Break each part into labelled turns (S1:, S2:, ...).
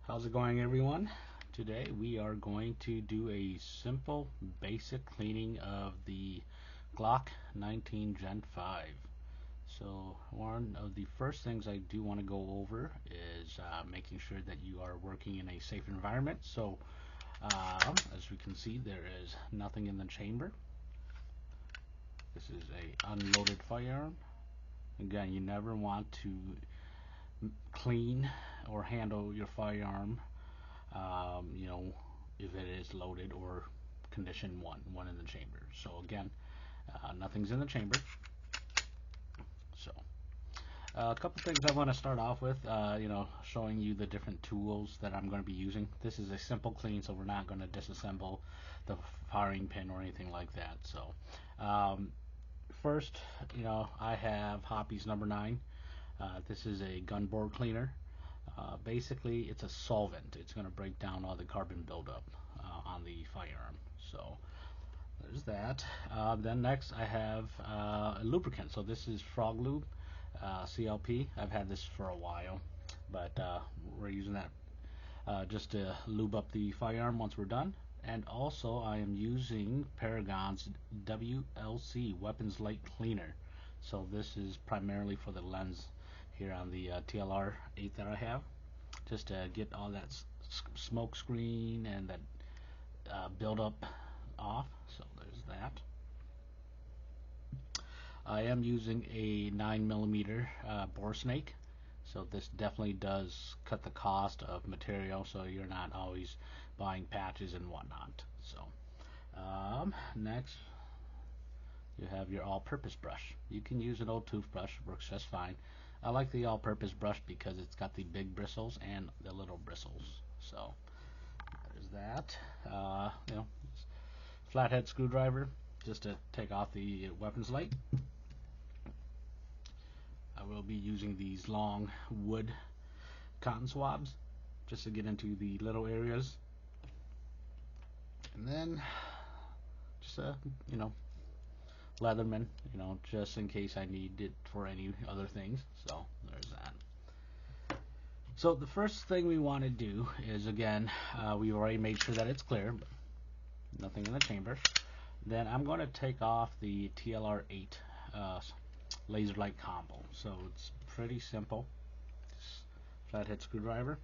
S1: How's it going, everyone? Today we are going to do a simple basic cleaning of the Glock 19 Gen 5. So one of the first things I do want to go over is making sure that you are working in a safe environment. So as we can see, there is nothing in the chamber. This is a unloaded firearm. Again, you never want to clean or handle your firearm if it is loaded or condition one in the chamber. So again, nothing's in the chamber. So a couple things I want to start off with, showing you the different tools that I'm going to be using. This is a simple clean, so we're not going to disassemble the firing pin or anything like that. So first, I have Hoppy's number 9. This is a gun bore cleaner. Basically, it's a solvent. It's going to break down all the carbon buildup on the firearm. So there's that. Then next, I have a lubricant. So this is Frog Lube CLP. I've had this for a while, but we're using that just to lube up the firearm once we're done. And also, I am using Paragon's WLC Weapons Light Cleaner. So this is primarily for the lens here on the TLR-8 that I have, just to get all that smoke screen and that buildup off. So there's that. I am using a 9mm bore snake, so this definitely does cut the cost of material, so you're not always buying patches and whatnot. So next, you have your all-purpose brush. You can use an old toothbrush, works just fine. I like the all-purpose brush because it's got the big bristles and the little bristles. So there's that. Flathead screwdriver just to take off the weapons light. I will be using these long wood cotton swabs just to get into the little areas. And then just Leatherman, just in case I need it for any other things. So there's that. So the first thing we want to do is, again, we've already made sure that it's clear, but nothing in the chamber. Then I'm going to take off the TLR-8 laser light combo. So it's pretty simple. Just flathead screwdriver.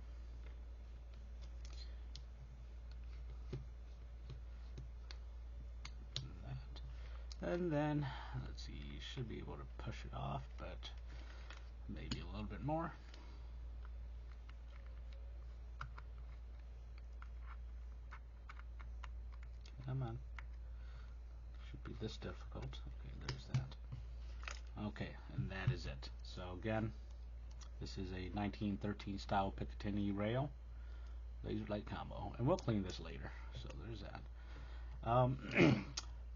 S1: And then, let's see, you should be able to push it off, but maybe a little bit more. Come on. Should be this difficult. Okay, there's that. Okay, and that is it. So again, this is a 1913 style Picatinny rail laser light combo, and we'll clean this later. So there's that.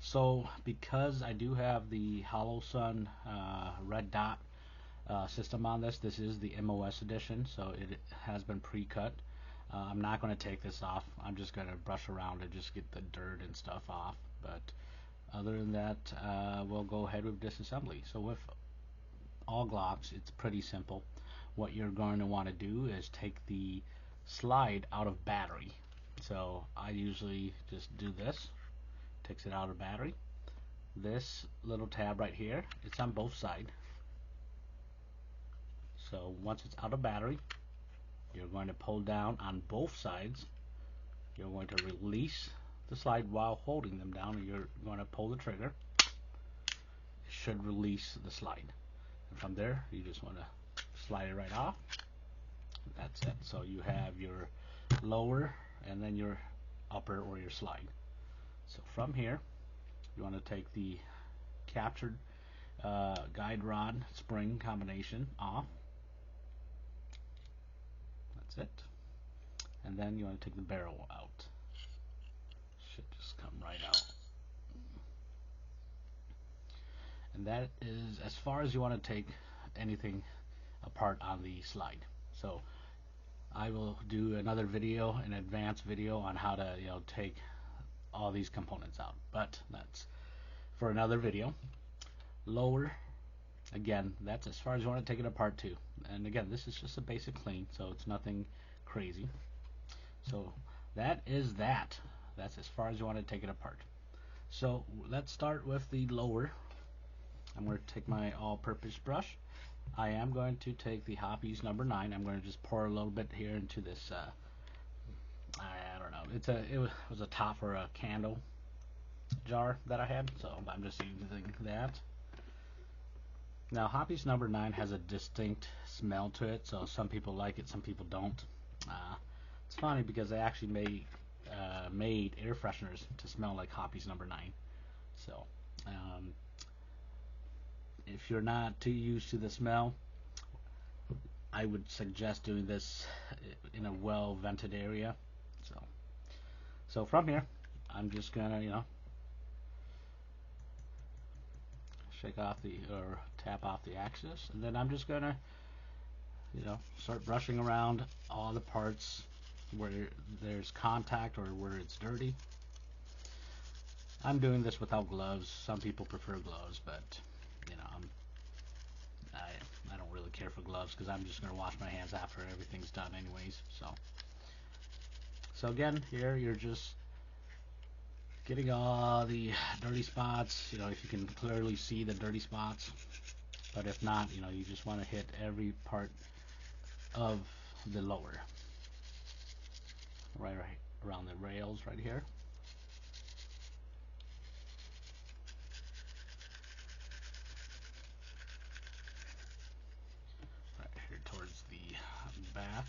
S1: So because I do have the Holosun red dot system on this, this is the MOS edition, so it has been pre-cut. I'm not going to take this off. I'm just going to brush around and just get the dirt and stuff off. But other than that, we'll go ahead with disassembly. So with all Glocks, it's pretty simple. What you're going to want to do is take the slide out of battery. So I usually just do this. Takes it out of battery. This little tab right here, it's on both sides. So once it's out of battery, you're going to pull down on both sides. You're going to release the slide while holding them down, and you're going to pull the trigger. It should release the slide. And from there, you just want to slide it right off. That's it. So you have your lower and then your upper or your slide. So from here, you want to take the captured guide rod spring combination off. That's it. And then you want to take the barrel out. Should just come right out. And that is as far as you want to take anything apart on the slide. So I will do another video, an advanced video on how to take all these components out, but that's for another video. Lower, again, that's as far as you want to take it apart too. And again, this is just a basic clean, so it's nothing crazy. So that is that. That's as far as you want to take it apart. So let's start with the lower. I'm going to take my all-purpose brush. I am going to take the Hoppies number 9. I'm going to just pour a little bit here into this. I don't know. It was a top for a candle jar that I had, so I'm just using that. Now, Hoppies number 9 has a distinct smell to it, so some people like it, some people don't. It's funny because they actually made air fresheners to smell like Hoppies number 9. So, if you're not too used to the smell, I would suggest doing this in a well-vented area. So from here, I'm just gonna, shake off or tap off the axis, and then I'm just gonna, start brushing around all the parts where there's contact or where it's dirty. I'm doing this without gloves. Some people prefer gloves, but I don't really care for gloves because I'm just gonna wash my hands after everything's done anyways. So again, here you're just getting all the dirty spots, if you can clearly see the dirty spots. But if not, you just want to hit every part of the lower. Right around the rails right here. Right here towards the back.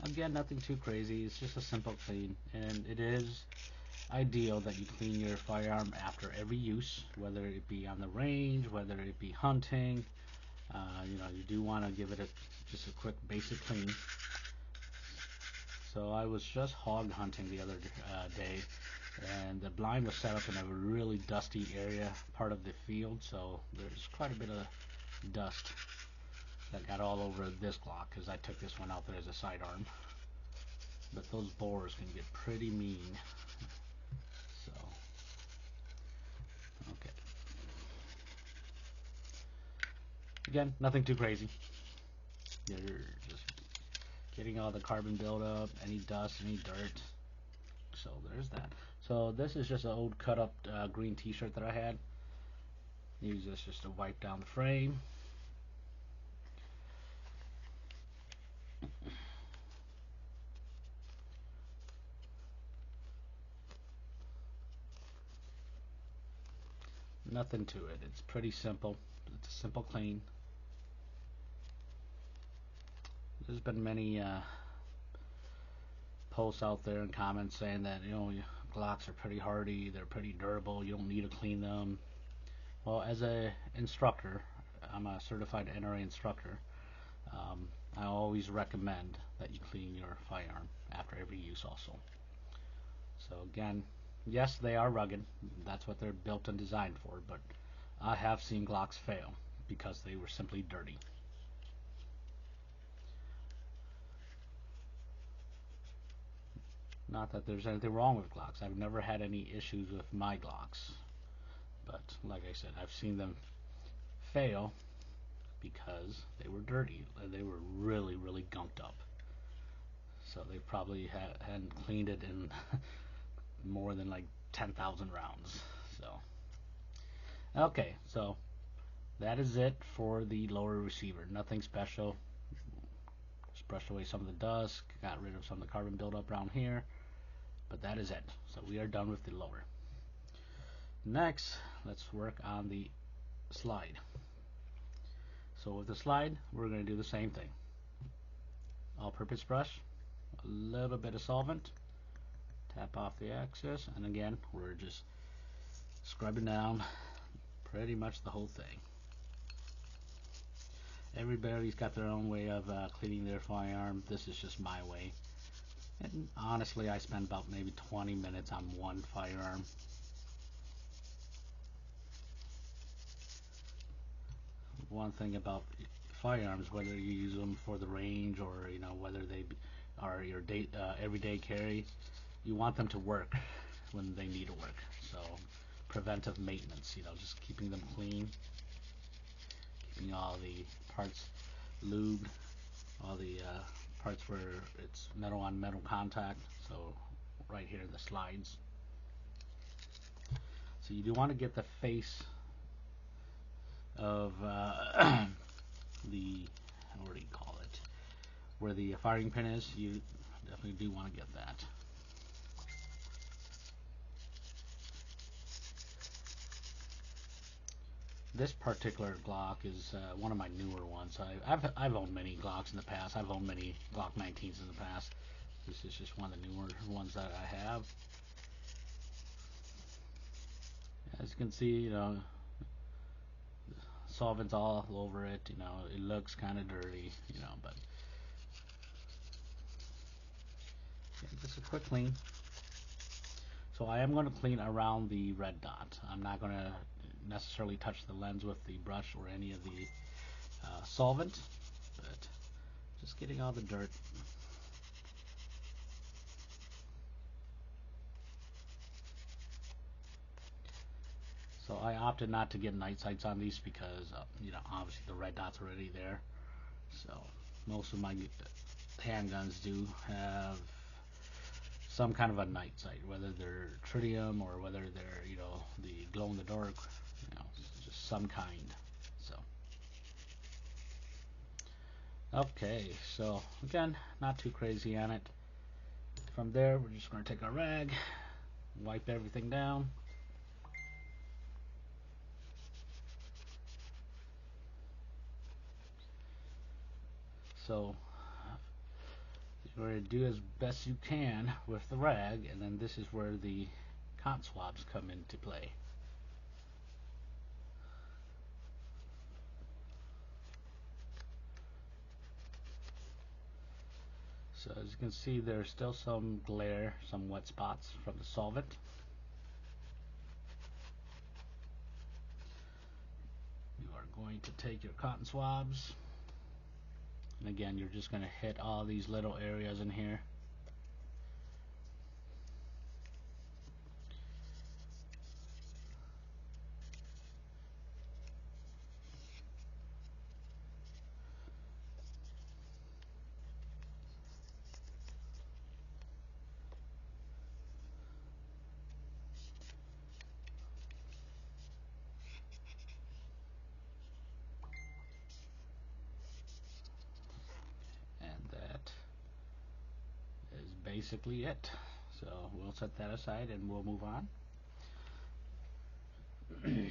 S1: Again, nothing too crazy. It's just a simple clean, and it is ideal that you clean your firearm after every use, whether it be on the range, whether it be hunting. You do want to give it just a quick basic clean. So I was just hog hunting the other day, and the blind was set up in a really dusty area, part of the field, so there's quite a bit of dust that got all over this Glock because I took this one out there as a sidearm. But those bores can get pretty mean. So, okay. Again, nothing too crazy. You're just getting all the carbon buildup, any dust, any dirt. So there's that. So this is just an old cut up green t-shirt that I had. Use this just to wipe down the frame. Nothing to it. It's pretty simple. It's a simple clean. There's been many posts out there and comments saying that Glocks are pretty hardy, they're pretty durable, you don't need to clean them. Well, as a instructor, I'm a certified NRA instructor. I always recommend that you clean your firearm after every use also. So again, yes, they are rugged. That's what they're built and designed for, but I have seen Glocks fail because they were simply dirty. Not that there's anything wrong with Glocks. I've never had any issues with my Glocks. But like I said, I've seen them fail because they were dirty. They were really, really gunked up. So they probably hadn't cleaned it in more than like 10,000 rounds. So okay, so that is it for the lower receiver. Nothing special. Just brushed away some of the dust, got rid of some of the carbon buildup around here, but that is it. So we are done with the lower. Next, let's work on the slide. So with the slide, we're going to do the same thing. All-purpose brush, a little bit of solvent, tap off the axis, and again, we're just scrubbing down pretty much the whole thing. Everybody's got their own way of cleaning their firearm. This is just my way. And honestly, I spend about maybe 20 minutes on one firearm. One thing about firearms, whether you use them for the range or whether they are your everyday carry, you want them to work when they need to work. So preventive maintenance, just keeping them clean, keeping all the parts lubed, all the parts where it's metal on metal contact, so right here the slides. So you do want to get the face of the, what do you call it, where the firing pin is. You definitely do want to get that. This particular Glock is one of my newer ones. I've owned many Glocks in the past. I've owned many Glock 19s in the past. This is just one of the newer ones that I have. As you can see, solvent's all over it. It looks kind of dirty, but just a quick clean. So I am going to clean around the red dot. I'm not going to necessarily touch the lens with the brush or any of the solvent, but just getting all the dirt. So I opted not to get night sights on these because obviously the red dot's already there. So most of my handguns do have some kind of a night sight, whether they're tritium or whether they're the glow in the dark, just some kind. So okay, so again, not too crazy on it. From there, we're just going to take our rag, wipe everything down. So you're going to do as best you can with the rag, and then this is where the cotton swabs come into play. So as you can see, there's still some glare, some wet spots from the solvent. You are going to take your cotton swabs, and again, you're just going to hit all these little areas in here. Basically it. So we'll set that aside and we'll move on. The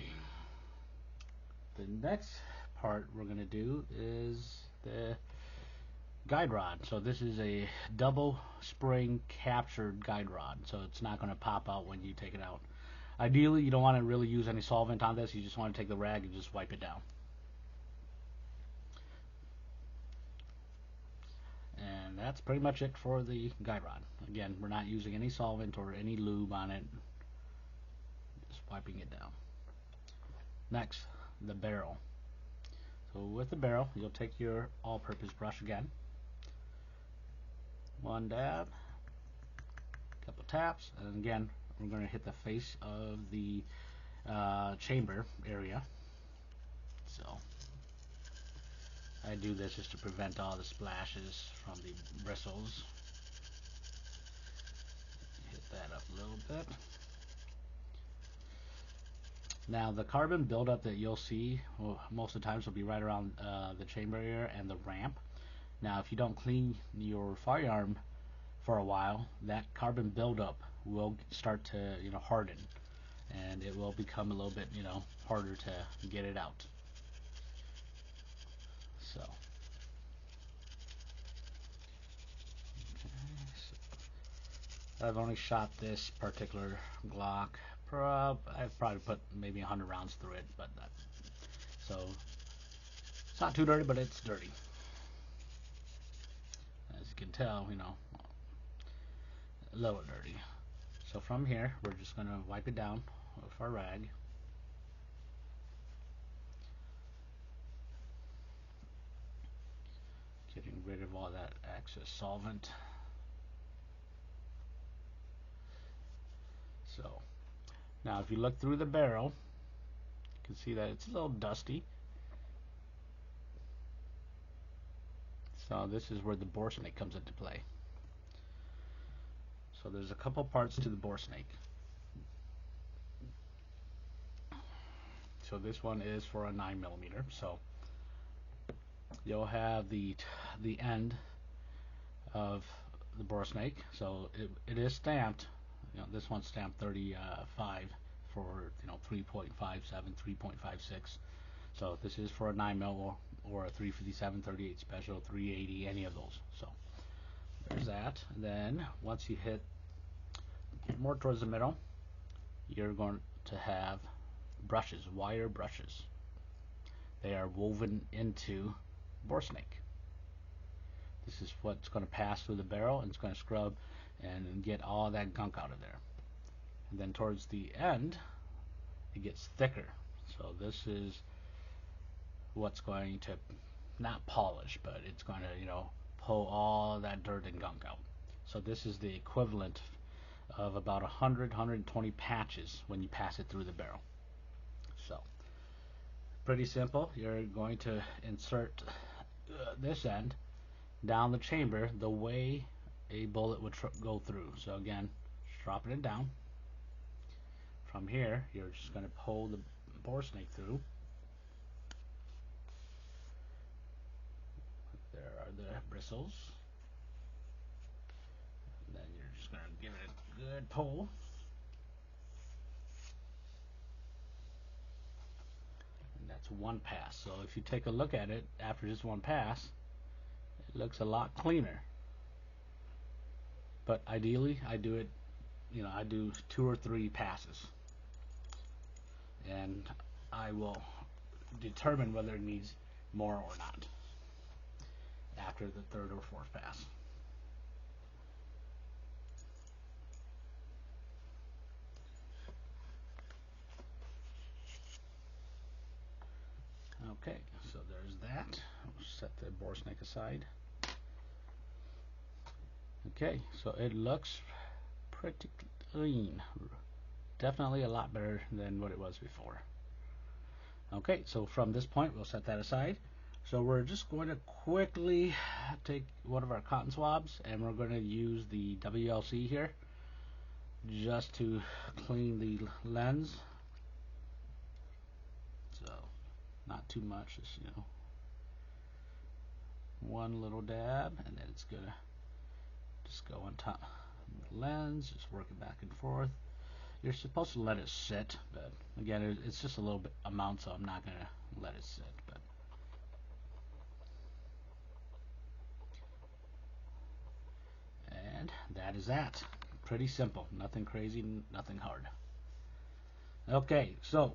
S1: next part we're going to do is the guide rod. So this is a double spring captured guide rod, so it's not going to pop out when you take it out. Ideally, you don't want to really use any solvent on this. You just want to take the rag and just wipe it down. And that's pretty much it for the guide rod. Again, we're not using any solvent or any lube on it, just wiping it down. Next, the barrel. So with the barrel, you'll take your all-purpose brush again, one dab, couple taps, and again we're going to hit the face of the chamber area. So I do this just to prevent all the splashes from the bristles. Hit that up a little bit. Now the carbon buildup that you'll see most of the times will be right around the chamber area and the ramp. Now if you don't clean your firearm for a while, that carbon buildup will start to harden, and it will become a little bit harder to get it out. So I've only shot this particular Glock. I've probably put maybe 100 rounds through it, but so it's not too dirty, but it's dirty. As you can tell, a little dirty. So from here, we're just going to wipe it down with our rag. Getting rid of all that excess solvent. So Now if you look through the barrel, you can see that it's a little dusty. So this is where the bore snake comes into play. So there's a couple parts to the bore snake. So this one is for a 9mm. So you'll have the end of the bore snake. So it is stamped. This one's stamped 35 for 3.57, 3.56. So this is for a 9mm or a 357, 38 special, 380, any of those. So there's that. And then once you get more towards the middle, you're going to have brushes, wire brushes. They are woven into bore snake. This is what's going to pass through the barrel, and it's going to scrub and get all that gunk out of there. And then towards the end, it gets thicker. So this is what's going to not polish, but it's going to pull all that dirt and gunk out. So this is the equivalent of about 120 patches when you pass it through the barrel. So pretty simple. You're going to insert this end down the chamber the way a bullet would go through. So again, just dropping it down. From here, you're just going to pull the bore snake through. There are the bristles. And then you're just going to give it a good pull. And that's one pass. So if you take a look at it after just one pass, it looks a lot cleaner. But ideally, I do it, I do 2 or 3 passes. And I will determine whether it needs more or not after the 3rd or 4th pass. Okay, so there's that. We'll set the bore snake aside. Okay, so it looks pretty clean. Definitely a lot better than what it was before. Okay, so from this point, we'll set that aside. So we're just going to quickly take one of our cotton swabs, and we're going to use the WLC here just to clean the lens. So not too much, just one little dab, and then it's gonna just go on top of the lens, just working back and forth. You're supposed to let it sit, but again, it's just a little bit amount, so I'm not gonna let it sit. But and that is that. Pretty simple, nothing crazy, nothing hard. Okay, so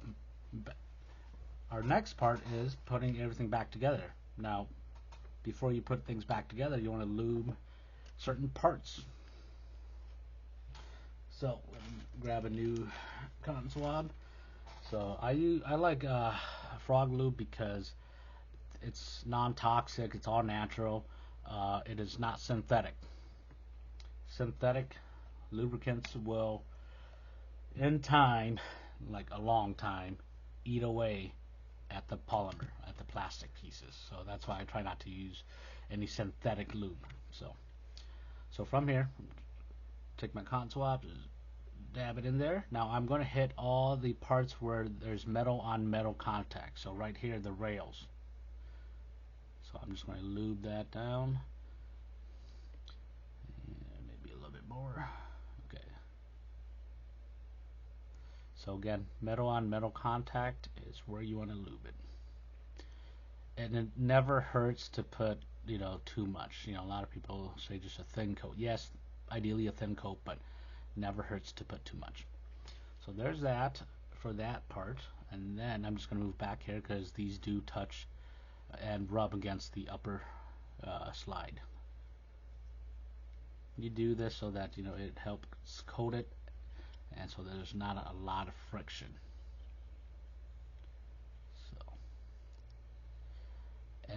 S1: our next part is putting everything back together. Now, before you put things back together, you want to lube certain parts. So let me grab a new cotton swab. So I like frog lube because it's non-toxic, it's all natural, it is not synthetic. Synthetic lubricants will, in time, like a long time, eat away at the polymer, at the plastic pieces. So that's why I try not to use any synthetic lube. So from here, take my cotton swab, dab it in there. Now I'm going to hit all the parts where there's metal on metal contact. So right here, the rails. So I'm just going to lube that down. And maybe a little bit more. Okay. So again, metal on metal contact is where you want to lube it. And it never hurts to put, too much. A lot of people say just a thin coat. Yes, ideally a thin coat, but never hurts to put too much. So there's that for that part. And then I'm just going to move back here because these do touch and rub against the upper slide. You do this so that it helps coat it, and so there's not a lot of friction.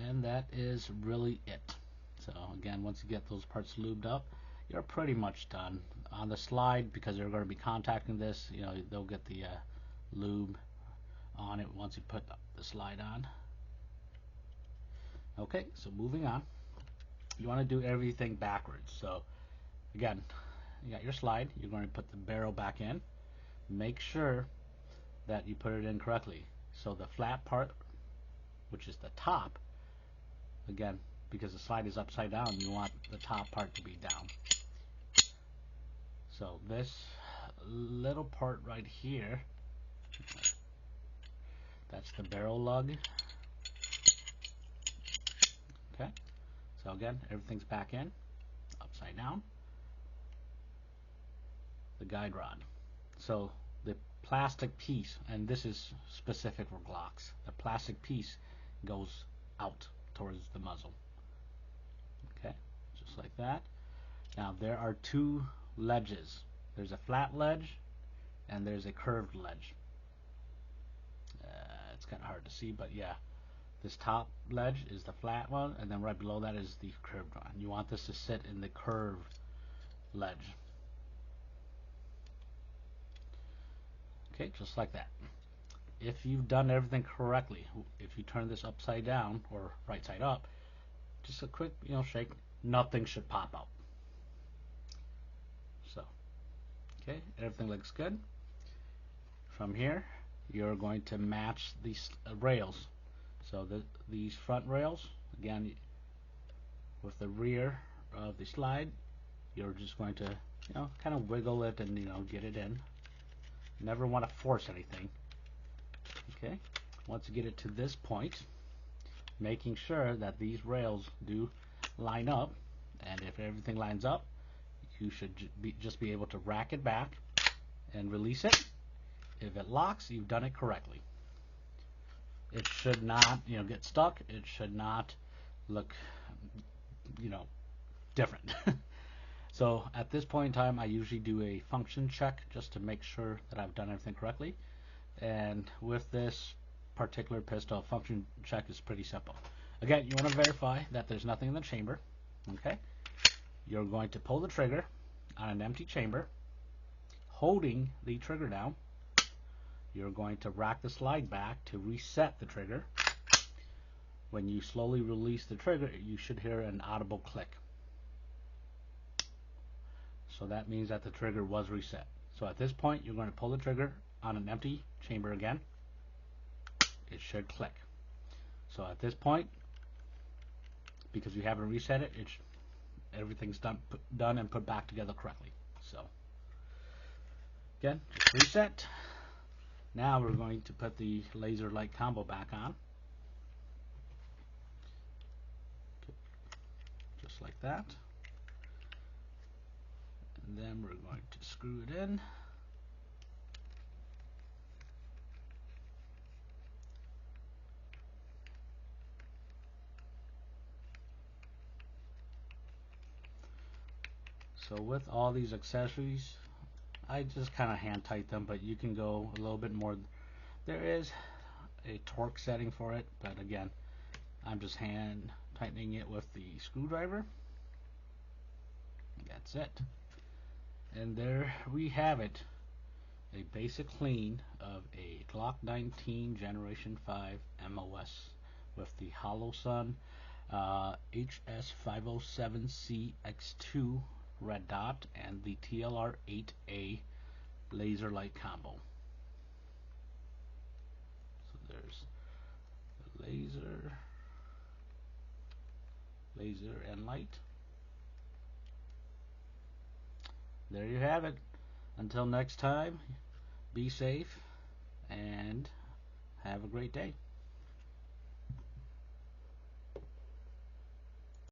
S1: And that is really it. So again, once you get those parts lubed up, you're pretty much done. on the slide, because they're going to be contacting this, you know, they'll get the lube on it once you put the slide on. Okay, so moving on, you want to do everything backwards. So again, you got your slide, you're going to put the barrel back in. Make sure that you put it in correctly. So the flat part, which is the top, again, because the slide is upside down, you want the top part to be down. So this little part right here, that's the barrel lug. Okay, so again, everything's back in, upside down. The guide rod. So the plastic piece, and this is specific for Glocks, the plastic piece goes out towards the muzzle. Okay, just like that. Now there are two ledges. There's a flat ledge and there's a curved ledge. It's kind of hard to see, but yeah, this top ledge is the flat one, and then right below that is the curved one. You want this to sit in the curved ledge. Okay, just like that. If you've done everything correctly, if you turn this upside down or right side up, just a quick, you know, shake, nothing should pop out. So, okay, everything looks good. From here, you're going to match these rails. So these front rails, again, with the rear of the slide, you're just going to, you know, kind of wiggle it and, you know, get it in. Never want to force anything. Okay, once you get it to this point, making sure that these rails do line up, and if everything lines up, you should just be able to rack it back and release it. If it locks, you've done it correctly. It should not, you know, get stuck. It should not look, you know, different. So at this point in time, I usually do a function check just to make sure that I've done everything correctly. And with this particular pistol, function check is pretty simple. Again, you want to verify that there's nothing in the chamber. Okay, you're going to pull the trigger on an empty chamber, holding the trigger down. You're going to rack the slide back to reset the trigger. When you slowly release the trigger, you should hear an audible click. So that means that the trigger was reset. So at this point, you're going to pull the trigger on an empty chamber again. It should click. So at this point, because you haven't reset it, everything's done and put back together correctly. So again, just reset. Now we're going to put the laser light combo back on. Just like that. And then we're going to screw it in. So with all these accessories, I just kind of hand tight them, but you can go a little bit more. There is a torque setting for it, but again, I'm just hand tightening it with the screwdriver. That's it. And there we have it, a basic clean of a Glock 19 Generation 5 MOS with the Holosun HS507C X2 red dot and the TLR-8A laser light combo. So there's the laser and light. There you have it. Until next time, be safe and have a great day.